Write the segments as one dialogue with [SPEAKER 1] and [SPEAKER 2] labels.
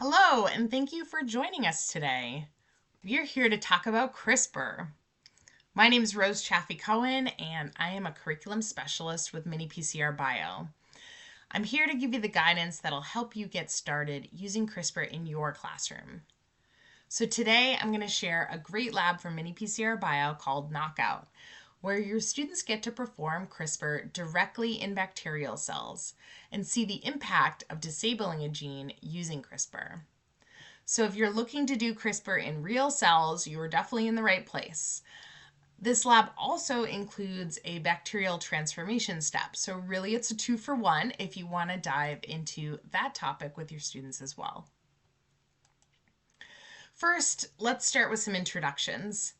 [SPEAKER 1] Hello, and thank you for joining us today. We are here to talk about CRISPR. My name is Rose Chaffee-Cohen, and I am a curriculum specialist with Mini PCR Bio. I'm here to give you the guidance that'll help you get started using CRISPR in your classroom. So today I'm going to share a great lab from Mini PCR Bio called Knockout, where your students get to perform CRISPR directly in bacterial cells and see the impact of disabling a gene using CRISPR. So if you're looking to do CRISPR in real cells, you're definitely in the right place. This lab also includes a bacterial transformation step. So really it's a 2-for-1 if you want to dive into that topic with your students as well. First, let's start with some introductions.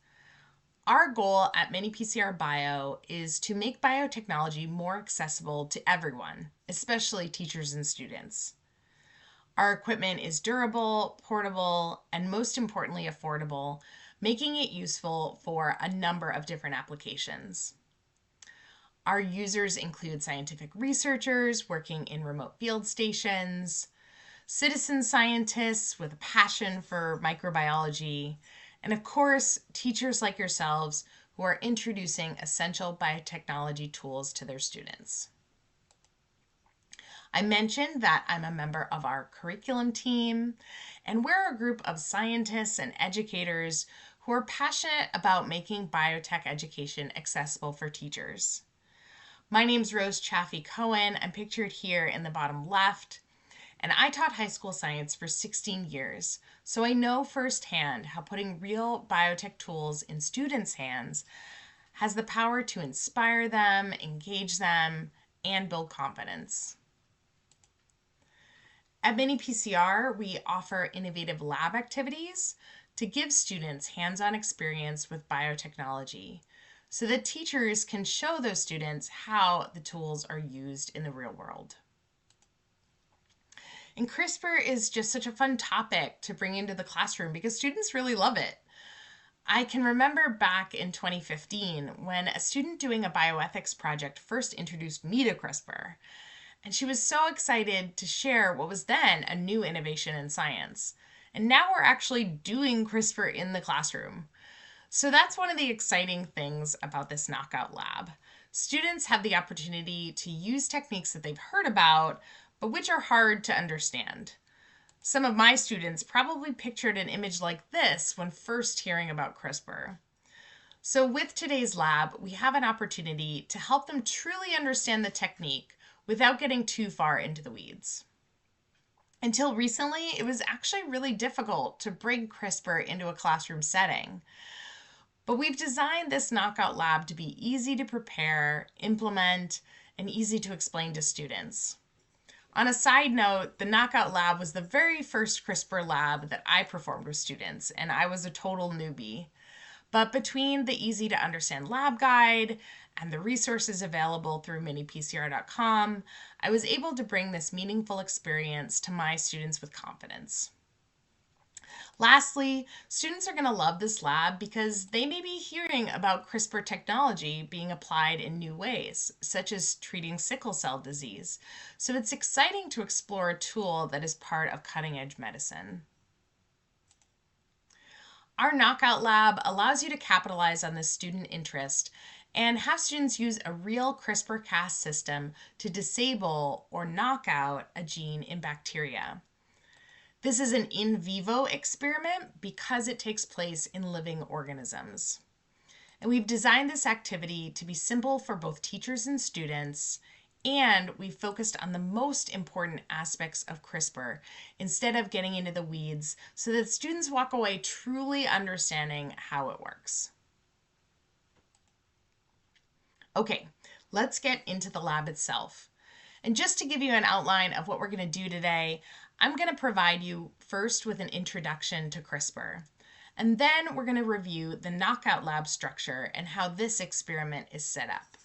[SPEAKER 1] Our goal at Mini PCR Bio is to make biotechnology more accessible to everyone, especially teachers and students. Our equipment is durable, portable, and most importantly, affordable, making it useful for a number of different applications. Our users include scientific researchers working in remote field stations, citizen scientists with a passion for microbiology, and of course, teachers like yourselves who are introducing essential biotechnology tools to their students. I mentioned that I'm a member of our curriculum team, and we're a group of scientists and educators who are passionate about making biotech education accessible for teachers. My name's Rose Chaffee-Cohen. I'm pictured here in the bottom left. And I taught high school science for 16 years, so I know firsthand how putting real biotech tools in students' hands has the power to inspire them, engage them, and build confidence. At Mini PCR, we offer innovative lab activities to give students hands-on experience with biotechnology so that teachers can show those students how the tools are used in the real world. And CRISPR is just such a fun topic to bring into the classroom because students really love it. I can remember back in 2015 when a student doing a bioethics project first introduced me to CRISPR. And she was so excited to share what was then a new innovation in science. And now we're actually doing CRISPR in the classroom. So that's one of the exciting things about this Knockout Lab. Students have the opportunity to use techniques that they've heard about, but which are hard to understand. Some of my students probably pictured an image like this when first hearing about CRISPR. So with today's lab, we have an opportunity to help them truly understand the technique without getting too far into the weeds. Until recently, it was actually really difficult to bring CRISPR into a classroom setting. But we've designed this Knockout Lab to be easy to prepare, implement, and easy to explain to students. On a side note, the Knockout Lab was the very first CRISPR lab that I performed with students, and I was a total newbie. But between the easy to understand lab guide and the resources available through minipcr.com, I was able to bring this meaningful experience to my students with confidence. Lastly, students are going to love this lab because they may be hearing about CRISPR technology being applied in new ways, such as treating sickle cell disease. So it's exciting to explore a tool that is part of cutting-edge medicine. Our Knockout Lab allows you to capitalize on this student interest and have students use a real CRISPR-Cas system to disable or knock out a gene in bacteria. This is an in vivo experiment because it takes place in living organisms. And we've designed this activity to be simple for both teachers and students, and we've focused on the most important aspects of CRISPR instead of getting into the weeds so that students walk away truly understanding how it works. Okay, let's get into the lab itself. And just to give you an outline of what we're going to do today, I'm going to provide you first with an introduction to CRISPR, and then we're going to review the Knockout Lab structure and how this experiment is set up.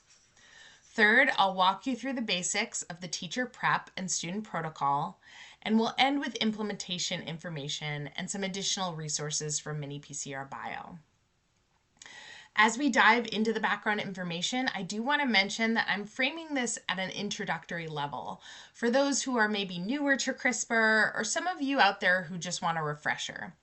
[SPEAKER 1] Third, I'll walk you through the basics of the teacher prep and student protocol, and we'll end with implementation information and some additional resources from Mini PCR Bio. As we dive into the background information, I do want to mention that I'm framing this at an introductory level for those who are maybe newer to CRISPR or some of you out there who just want a refresher.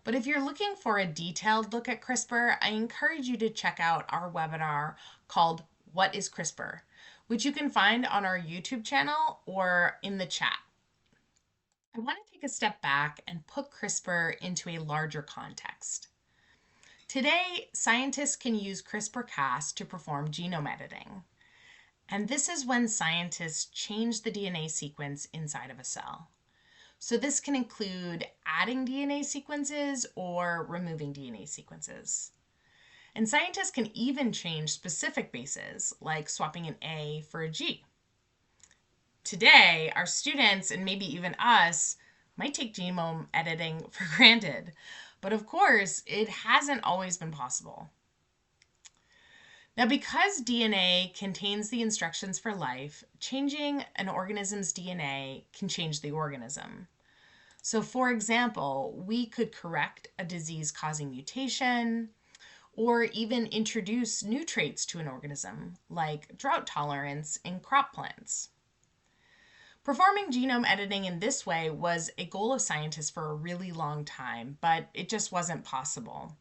[SPEAKER 1] But if you're looking for a detailed look at CRISPR, I encourage you to check out our webinar called What is CRISPR?, which you can find on our YouTube channel or in the chat. I want to take a step back and put CRISPR into a larger context. Today, scientists can use CRISPR-Cas to perform genome editing. And this is when scientists change the DNA sequence inside of a cell. So this can include adding DNA sequences or removing DNA sequences. And scientists can even change specific bases, like swapping an A for a G. Today, our students, and maybe even us, might take genome editing for granted. But of course, it hasn't always been possible. Now, because DNA contains the instructions for life, changing an organism's DNA can change the organism. So, for example, we could correct a disease-causing mutation or even introduce new traits to an organism, like drought tolerance in crop plants. Performing genome editing in this way was a goal of scientists for a really long time, but it just wasn't possible.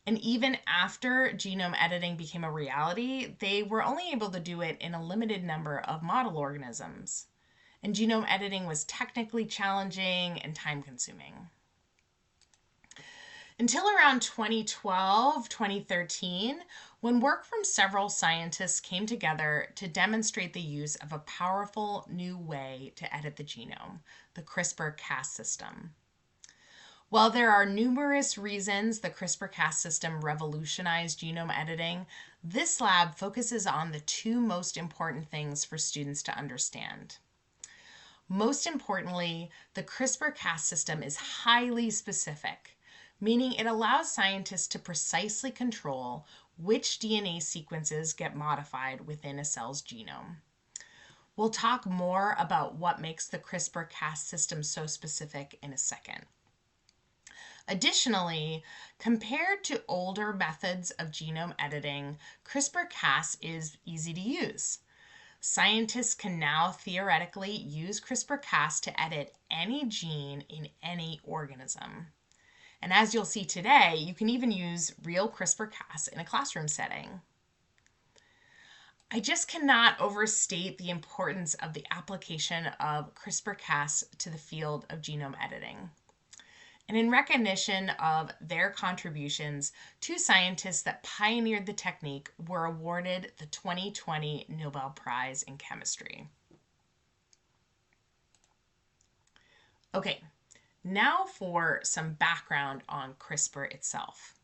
[SPEAKER 1] And even after genome editing became a reality, they were only able to do it in a limited number of model organisms. And genome editing was technically challenging and time-consuming. Until around 2012, 2013, when work from several scientists came together to demonstrate the use of a powerful new way to edit the genome, the CRISPR-Cas system. While there are numerous reasons the CRISPR-Cas system revolutionized genome editing, this lab focuses on the two most important things for students to understand. Most importantly, the CRISPR-Cas system is highly specific, meaning it allows scientists to precisely control which DNA sequences get modified within a cell's genome. We'll talk more about what makes the CRISPR-Cas system so specific in a second. Additionally, compared to older methods of genome editing, CRISPR-Cas is easy to use. Scientists can now theoretically use CRISPR-Cas to edit any gene in any organism. And as you'll see today, you can even use real CRISPR-Cas in a classroom setting. I just cannot overstate the importance of the application of CRISPR-Cas to the field of genome editing. And in recognition of their contributions, two scientists that pioneered the technique were awarded the 2020 Nobel Prize in Chemistry. Okay, now for some background on CRISPR itself.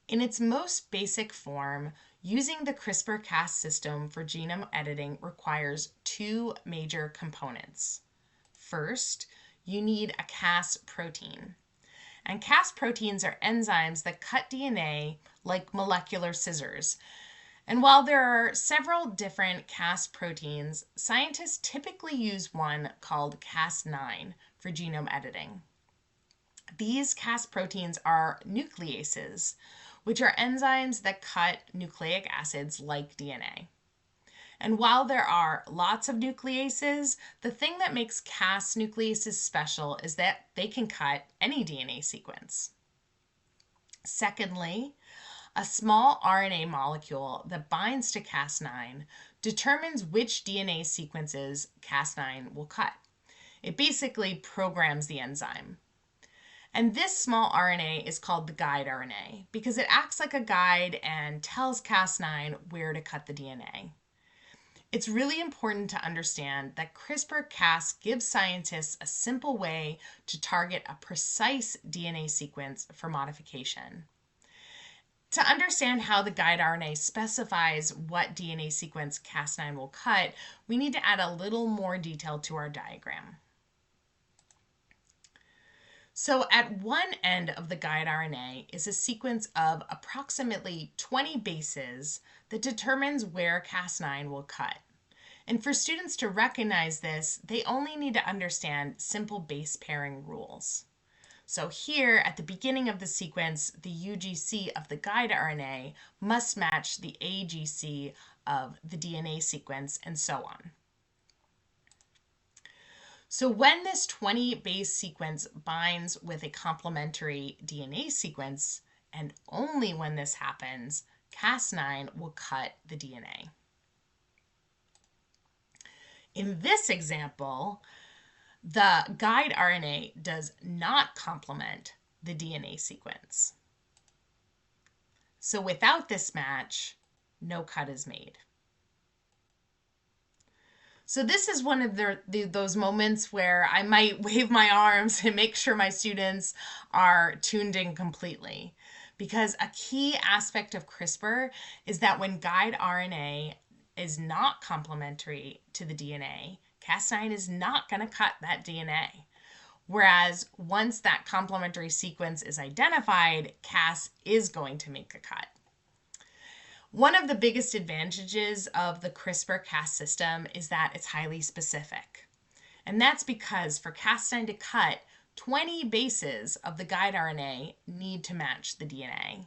[SPEAKER 1] In its most basic form, using the CRISPR-Cas system for genome editing requires two major components. First, you need a Cas protein. And Cas proteins are enzymes that cut DNA like molecular scissors. And while there are several different Cas proteins, scientists typically use one called Cas9 for genome editing. These Cas proteins are nucleases, which are enzymes that cut nucleic acids like DNA. And while there are lots of nucleases, the thing that makes Cas nucleases special is that they can cut any DNA sequence. Secondly, a small RNA molecule that binds to Cas9 determines which DNA sequences Cas9 will cut. It basically programs the enzyme. And this small RNA is called the guide RNA because it acts like a guide and tells Cas9 where to cut the DNA. It's really important to understand that CRISPR-Cas gives scientists a simple way to target a precise DNA sequence for modification. To understand how the guide RNA specifies what DNA sequence Cas9 will cut, we need to add a little more detail to our diagram. So at one end of the guide RNA is a sequence of approximately 20 bases that determines where Cas9 will cut. And for students to recognize this, they only need to understand simple base pairing rules. So here at the beginning of the sequence, the UGC of the guide RNA must match the AGC of the DNA sequence, and so on. So when this 20 base sequence binds with a complementary DNA sequence, and only when this happens, Cas9 will cut the DNA. In this example, the guide RNA does not complement the DNA sequence. So without this match, no cut is made. So this is one of those moments where I might wave my arms and make sure my students are tuned in completely. Because a key aspect of CRISPR is that when guide RNA is not complementary to the DNA, Cas9 is not going to cut that DNA. Whereas once that complementary sequence is identified, Cas is going to make the cut. One of the biggest advantages of the CRISPR-Cas system is that it's highly specific. And that's because for Cas9 to cut, 20 bases of the guide RNA need to match the DNA.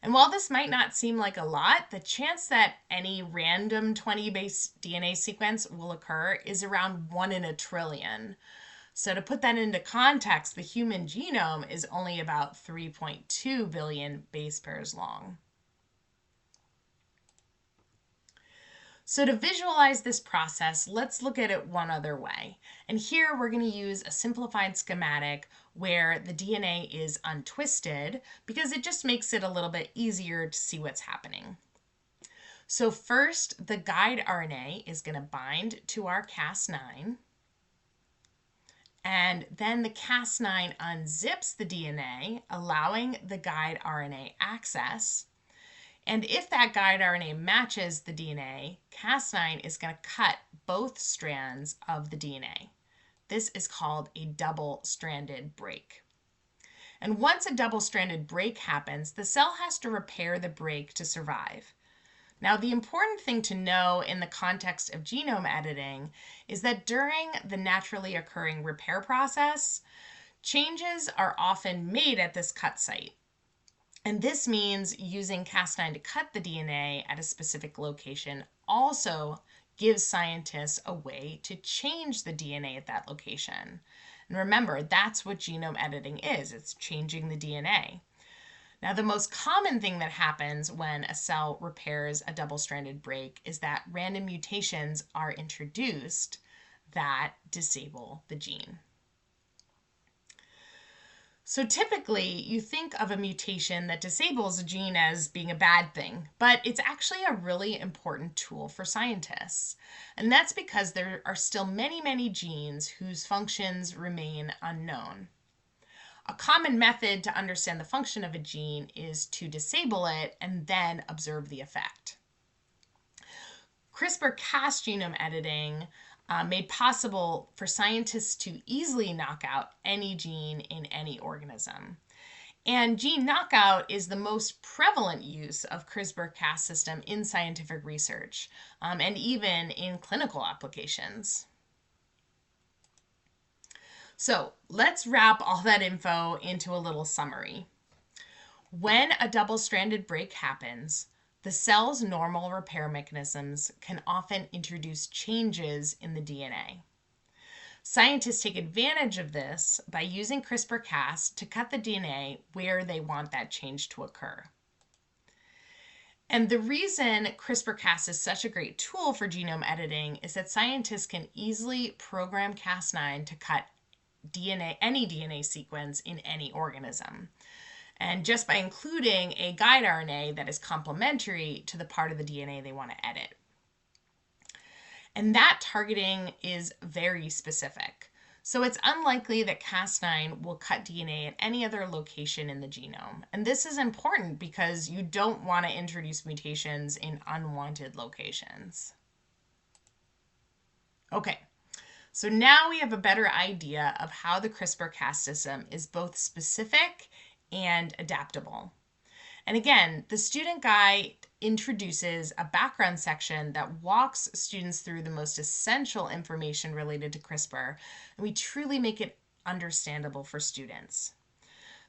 [SPEAKER 1] And while this might not seem like a lot, the chance that any random 20-base DNA sequence will occur is around 1 in a trillion. So to put that into context, the human genome is only about 3.2 billion base pairs long. So to visualize this process, let's look at it one other way. And here we're going to use a simplified schematic where the DNA is untwisted because it just makes it a little bit easier to see what's happening. So first, the guide RNA is going to bind to our Cas9. And then the Cas9 unzips the DNA, allowing the guide RNA access. And if that guide RNA matches the DNA, Cas9 is going to cut both strands of the DNA. This is called a double-stranded break. And once a double-stranded break happens, the cell has to repair the break to survive. Now, the important thing to know in the context of genome editing is that during the naturally occurring repair process, changes are often made at this cut site. And this means using Cas9 to cut the DNA at a specific location also gives scientists a way to change the DNA at that location. And remember, that's what genome editing is. It's changing the DNA. Now, the most common thing that happens when a cell repairs a double-stranded break is that random mutations are introduced that disable the gene. So typically, you think of a mutation that disables a gene as being a bad thing, but it's actually a really important tool for scientists. And that's because there are still many, many genes whose functions remain unknown. A common method to understand the function of a gene is to disable it and then observe the effect. CRISPR-Cas genome editing made possible for scientists to easily knock out any gene in any organism. And gene knockout is the most prevalent use of CRISPR-Cas system in scientific research, and even in clinical applications. So let's wrap all that info into a little summary. When a double-stranded break happens, the cell's normal repair mechanisms can often introduce changes in the DNA. Scientists take advantage of this by using CRISPR-Cas to cut the DNA where they want that change to occur. And the reason CRISPR-Cas is such a great tool for genome editing is that scientists can easily program Cas9 to cut any DNA sequence in any organism. And just by including a guide RNA that is complementary to the part of the DNA they want to edit. And that targeting is very specific. So it's unlikely that Cas9 will cut DNA at any other location in the genome. And this is important because you don't want to introduce mutations in unwanted locations. Okay, so now we have a better idea of how the CRISPR-Cas system is both specific and adaptable. And again, the student guide introduces a background section that walks students through the most essential information related to CRISPR, and we truly make it understandable for students.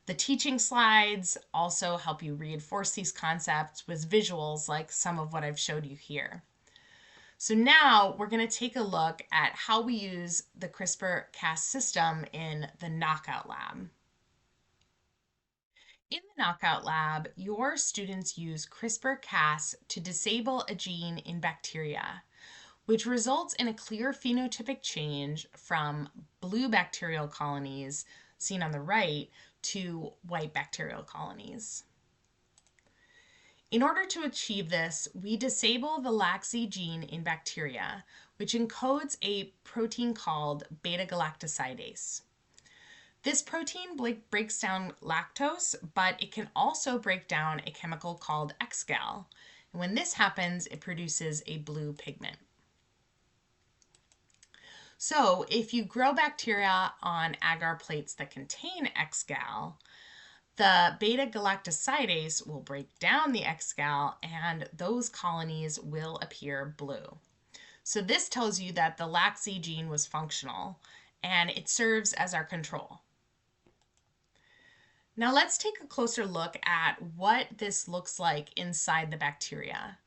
[SPEAKER 1] The teaching slides also help you reinforce these concepts with visuals like some of what I've showed you here. So now we're going to take a look at how we use the CRISPR-Cas system in the knockout lab. In the knockout lab, your students use CRISPR-Cas to disable a gene in bacteria, which results in a clear phenotypic change from blue bacterial colonies, seen on the right, to white bacterial colonies. In order to achieve this, we disable the LAC-Z gene in bacteria, which encodes a protein called beta-galactosidase. This protein breaks down lactose, but it can also break down a chemical called xgal. And when this happens, it produces a blue pigment. So if you grow bacteria on agar plates that contain xgal, the beta-galactosidase will break down the xgal and those colonies will appear blue. So this tells you that the LAC-Z gene was functional and it serves as our control. Now let's take a closer look at what this looks like inside the bacteria.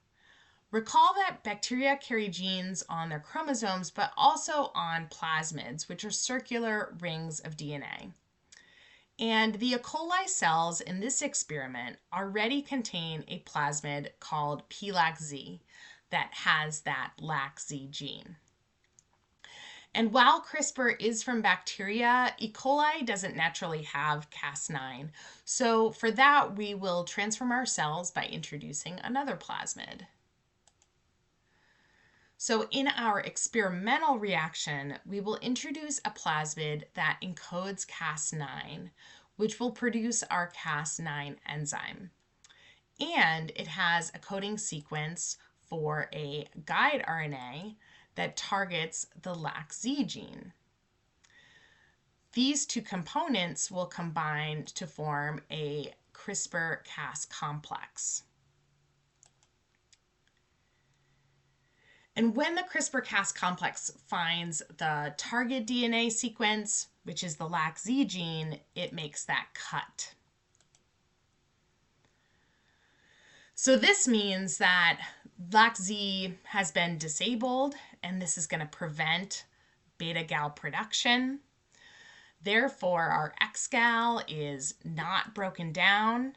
[SPEAKER 1] Recall that bacteria carry genes on their chromosomes, but also on plasmids, which are circular rings of DNA. And the E. coli cells in this experiment already contain a plasmid called PLAC-Z that has that LAC-Z gene. And while CRISPR is from bacteria, E. coli doesn't naturally have Cas9. So for that, we will transform our cells by introducing another plasmid. So in our experimental reaction, we will introduce a plasmid that encodes Cas9, which will produce our Cas9 enzyme. And it has a coding sequence for a guide RNA that targets the LAC-Z gene. These two components will combine to form a CRISPR-Cas complex. And when the CRISPR-Cas complex finds the target DNA sequence, which is the LAC-Z gene, it makes that cut. So this means that LAC-Z has been disabled, and this is going to prevent beta-gal production. Therefore, our xgal is not broken down,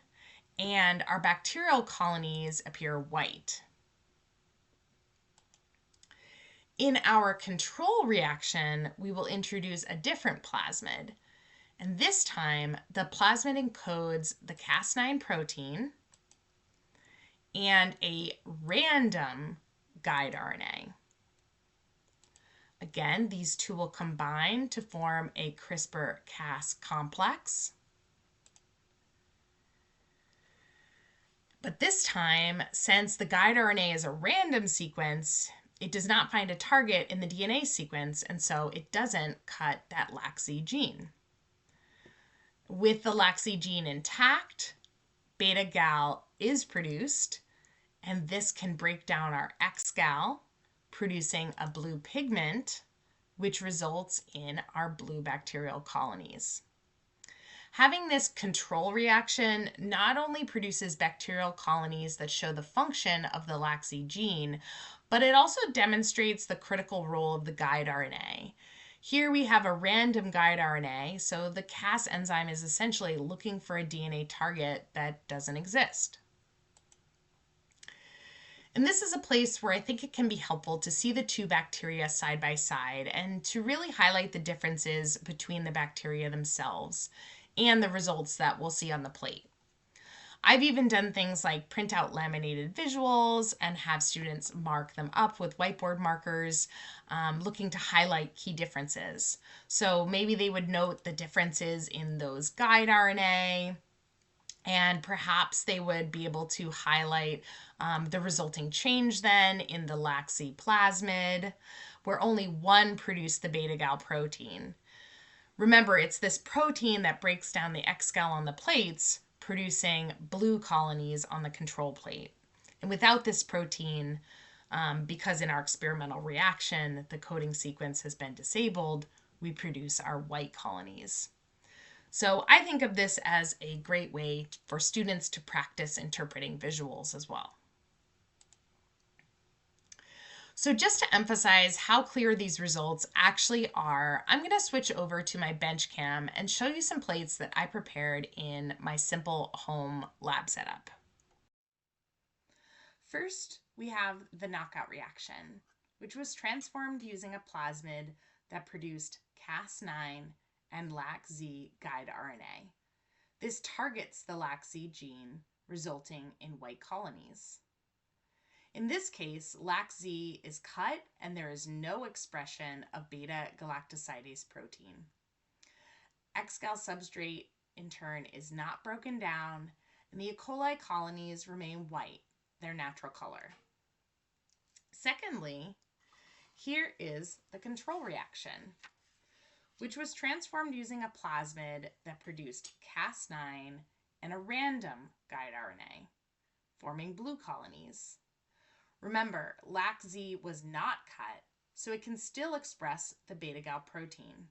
[SPEAKER 1] and our bacterial colonies appear white. In our control reaction, we will introduce a different plasmid. And this time, the plasmid encodes the Cas9 protein and a random guide RNA. Again, these two will combine to form a CRISPR-Cas complex. But this time, since the guide RNA is a random sequence, it does not find a target in the DNA sequence, and so it doesn't cut that LAC-Z gene. With the LAC-Z gene intact, beta-gal is produced, and this can break down our xgal, producing a blue pigment, which results in our blue bacterial colonies. Having this control reaction not only produces bacterial colonies that show the function of the LAC-Z gene, but it also demonstrates the critical role of the guide RNA. Here we have a random guide RNA, so the Cas enzyme is essentially looking for a DNA target that doesn't exist. And this is a place where I think it can be helpful to see the two bacteria side by side and to really highlight the differences between the bacteria themselves and the results that we'll see on the plate. I've even done things like print out laminated visuals and have students mark them up with whiteboard markers, looking to highlight key differences. So maybe they would note the differences in those guide RNA, and perhaps they would be able to highlight the resulting change then in the LAC-Z plasmid, where only one produced the beta-gal protein. Remember, it's this protein that breaks down the xgal on the plates, producing blue colonies on the control plate. And without this protein, because in our experimental reaction, the coding sequence has been disabled, we produce our white colonies. So I think of this as a great way for students to practice interpreting visuals as well. So just to emphasize how clear these results actually are, I'm going to switch over to my bench cam and show you some plates that I prepared in my simple home lab setup. First, we have the knockout reaction, which was transformed using a plasmid that produced Cas9 and LAC-Z guide RNA. This targets the LAC-Z gene, resulting in white colonies. In this case, LAC-Z is cut and there is no expression of beta-galactosidase protein. Xgal substrate, in turn, is not broken down, and the E. coli colonies remain white, their natural color. Secondly, here is the control reaction, which was transformed using a plasmid that produced Cas9 and a random guide RNA, forming blue colonies. Remember, LAC-Z was not cut, so it can still express the beta-gal protein.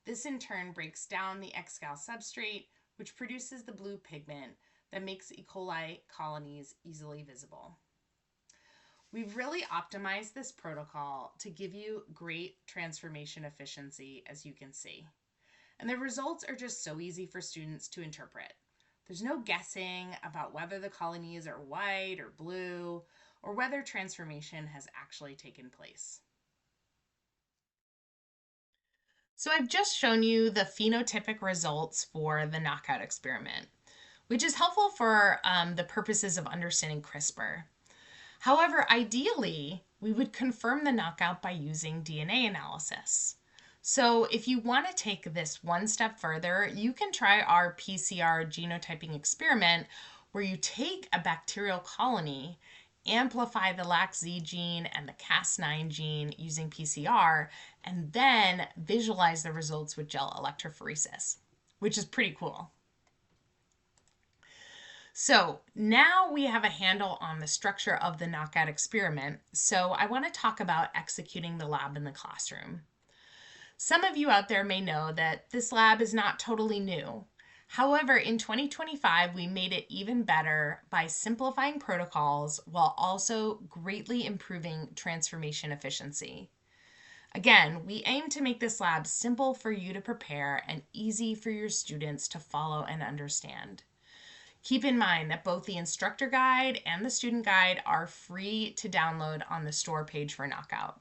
[SPEAKER 1] This in turn breaks down the Xgal substrate, which produces the blue pigment that makes E. coli colonies easily visible. We've really optimized this protocol to give you great transformation efficiency, as you can see. And the results are just so easy for students to interpret. There's no guessing about whether the colonies are white or blue, or whether transformation has actually taken place. So I've just shown you the phenotypic results for the knockout experiment, which is helpful for the purposes of understanding CRISPR. However, ideally, we would confirm the knockout by using DNA analysis. So if you want to take this one step further, you can try our PCR genotyping experiment where you take a bacterial colony, amplify the LAC-Z gene and the Cas9 gene using PCR, and then visualize the results with gel electrophoresis, which is pretty cool. So now we have a handle on the structure of the knockout experiment, so I want to talk about executing the lab in the classroom. Some of you out there may know that this lab is not totally new. However, in 2025, we made it even better by simplifying protocols while also greatly improving transformation efficiency. Again, we aim to make this lab simple for you to prepare and easy for your students to follow and understand. Keep in mind that both the instructor guide and the student guide are free to download on the store page for Knockout.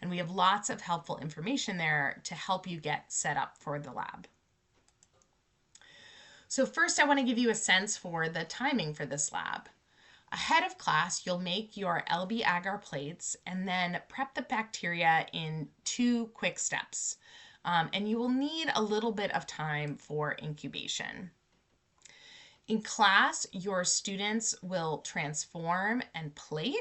[SPEAKER 1] And we have lots of helpful information there to help you get set up for the lab. So first, I want to give you a sense for the timing for this lab. Ahead of class, you'll make your LB agar plates and then prep the bacteria in 2 quick steps. And you will need a little bit of time for incubation. In class, your students will transform and plate.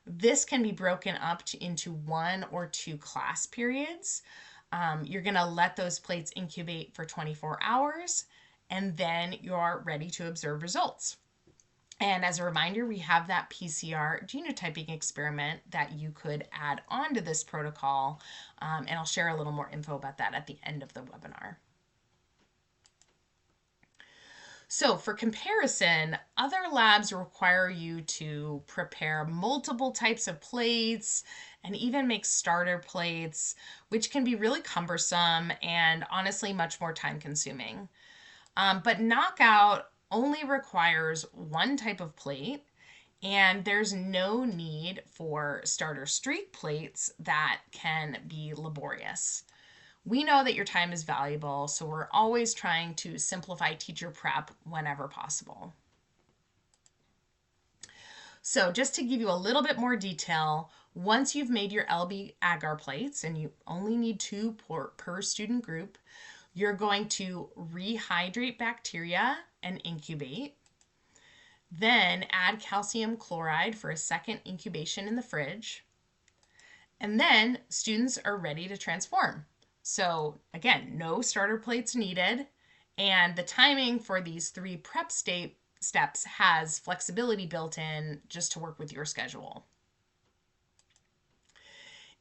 [SPEAKER 1] This can be broken up into 1 or 2 class periods. You're going to let those plates incubate for 24 hours, and then you're ready to observe results. And as a reminder, we have that PCR genotyping experiment that you could add on to this protocol, and I'll share a little more info about that at the end of the webinar. So for comparison, other labs require you to prepare multiple types of plates and even make starter plates, which can be really cumbersome and honestly much more time consuming. But Knockout only requires 1 type of plate, and there's no need for starter streak plates that can be laborious. We know that your time is valuable, so we're always trying to simplify teacher prep whenever possible. So just to give you a little bit more detail, once you've made your LB agar plates, and you only need 2 per student group, you're going to rehydrate bacteria and incubate. Then add calcium chloride for a second incubation in the fridge. And then students are ready to transform. So again, no starter plates needed. And the timing for these 3 prep steps has flexibility built in just to work with your schedule.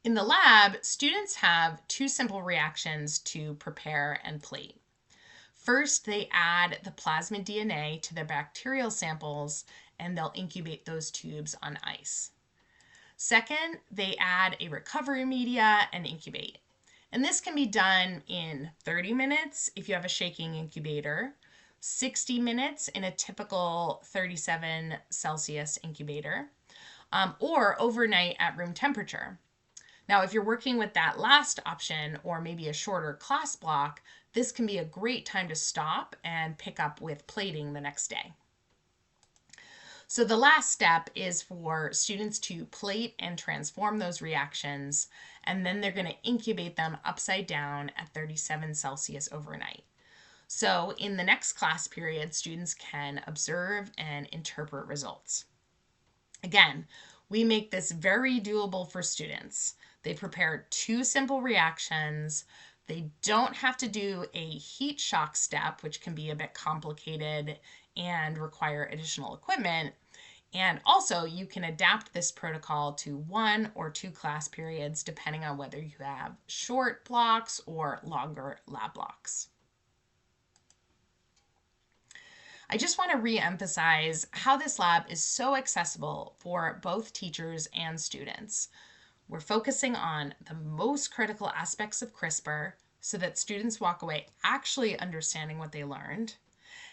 [SPEAKER 1] In the lab, students have 2 simple reactions to prepare and plate. First, they add the plasmid DNA to their bacterial samples, and they'll incubate those tubes on ice. Second, they add a recovery media and incubate. And this can be done in 30 minutes if you have a shaking incubator, 60 minutes in a typical 37 Celsius incubator, or overnight at room temperature. Now, if you're working with that last option or maybe a shorter class block, this can be a great time to stop and pick up with plating the next day. So the last step is for students to plate and transform those reactions, and then they're going to incubate them upside down at 37 Celsius overnight. So in the next class period, students can observe and interpret results. Again, we make this very doable for students. They prepare 2 simple reactions. They don't have to do a heat shock step, which can be a bit complicated and require additional equipment. And also, you can adapt this protocol to 1 or 2 class periods, depending on whether you have short blocks or longer lab blocks. I just want to re-emphasize how this lab is so accessible for both teachers and students. We're focusing on the most critical aspects of CRISPR so that students walk away actually understanding what they learned.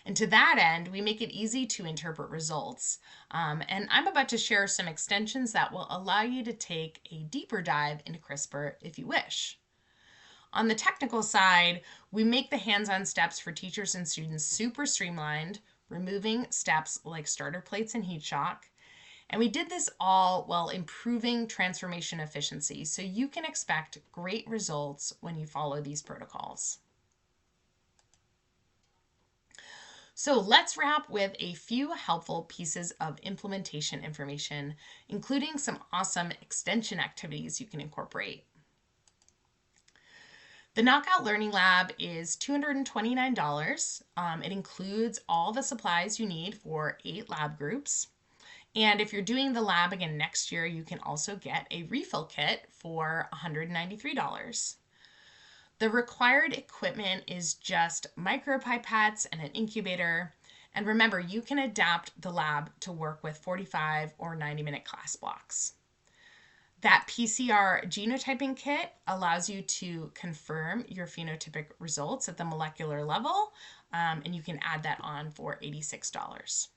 [SPEAKER 1] And to that end, we make it easy to interpret results. And I'm about to share some extensions that will allow you to take a deeper dive into CRISPR if you wish. On the technical side, we make the hands-on steps for teachers and students super streamlined, removing steps like starter plates and heat shock. And we did this all while improving transformation efficiency, so you can expect great results when you follow these protocols. So let's wrap with a few helpful pieces of implementation information, including some awesome extension activities you can incorporate. The Knockout Learning Lab is $229. It includes all the supplies you need for 8 lab groups. And if you're doing the lab again next year, you can also get a refill kit for $193. The required equipment is just micropipettes and an incubator. And remember, you can adapt the lab to work with 45 or 90-minute class blocks. That PCR genotyping kit allows you to confirm your phenotypic results at the molecular level, and you can add that on for $86.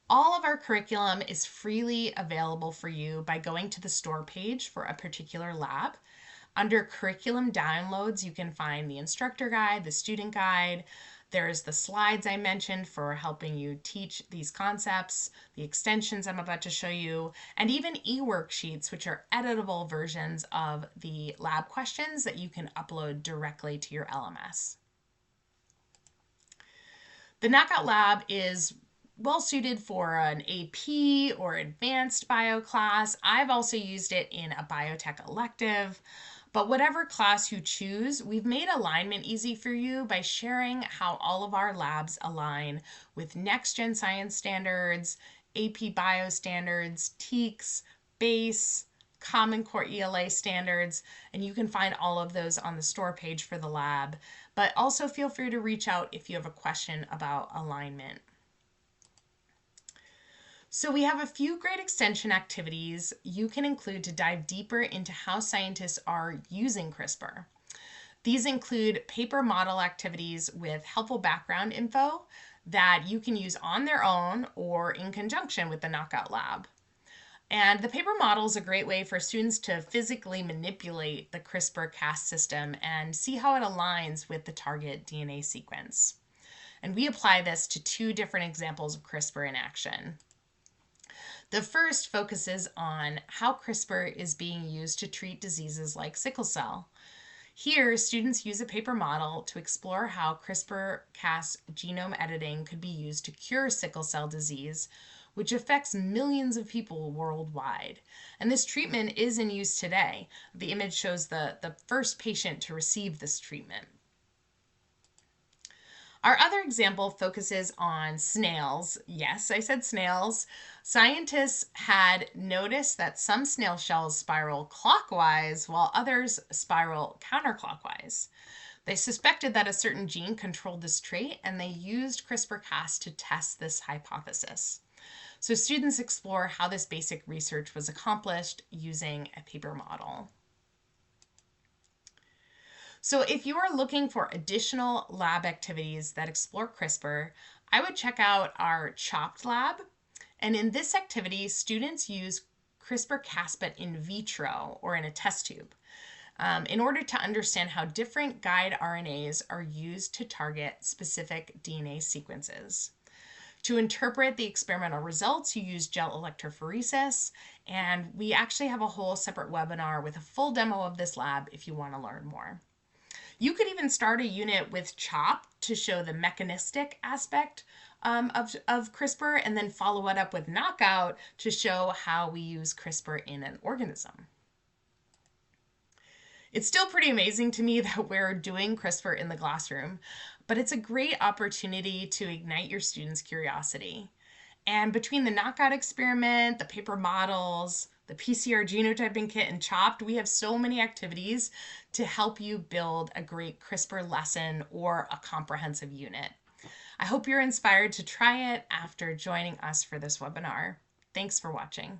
[SPEAKER 1] All of our curriculum is freely available for you by going to the store page for a particular lab. Under curriculum downloads, you can find the instructor guide, the student guide. There's the slides I mentioned for helping you teach these concepts, the extensions I'm about to show you, and even e-worksheets, which are editable versions of the lab questions that you can upload directly to your LMS. The Knockout Lab is well suited for an AP or advanced bio class. I've also used it in a biotech elective. But whatever class you choose, we've made alignment easy for you by sharing how all of our labs align with next-gen science standards, AP Bio standards, TEKS, BASE, Common Core ELA standards, and you can find all of those on the store page for the lab. But also feel free to reach out if you have a question about alignment. So we have a few great extension activities you can include to dive deeper into how scientists are using CRISPR. These include paper model activities with helpful background info that you can use on their own or in conjunction with the Knockout Lab. And the paper model is a great way for students to physically manipulate the CRISPR-Cas system and see how it aligns with the target DNA sequence. And we apply this to 2 different examples of CRISPR in action. The first focuses on how CRISPR is being used to treat diseases like sickle cell. Here, students use a paper model to explore how CRISPR-Cas genome editing could be used to cure sickle cell disease, which affects millions of people worldwide. And this treatment is in use today. The image shows the first patient to receive this treatment. Our other example focuses on snails. Yes, I said snails. Scientists had noticed that some snail shells spiral clockwise while others spiral counterclockwise. They suspected that a certain gene controlled this trait, and they used CRISPR-Cas to test this hypothesis. So students explore how this basic research was accomplished using a paper model. So if you are looking for additional lab activities that explore CRISPR, I would check out our CHOPPED lab. And in this activity, students use CRISPR-Cas but in vitro, or in a test tube, in order to understand how different guide RNAs are used to target specific DNA sequences. To interpret the experimental results, you use gel electrophoresis, and we actually have a whole separate webinar with a full demo of this lab if you want to learn more. You could even start a unit with CHOP to show the mechanistic aspect of CRISPR, and then follow it up with knockout to show how we use CRISPR in an organism. It's still pretty amazing to me that we're doing CRISPR in the classroom, but it's a great opportunity to ignite your students' curiosity. And between the knockout experiment, the paper models, the PCR genotyping kit, and CHOPPED, we have so many activities to help you build a great CRISPR lesson or a comprehensive unit. I hope you're inspired to try it after joining us for this webinar. Thanks for watching.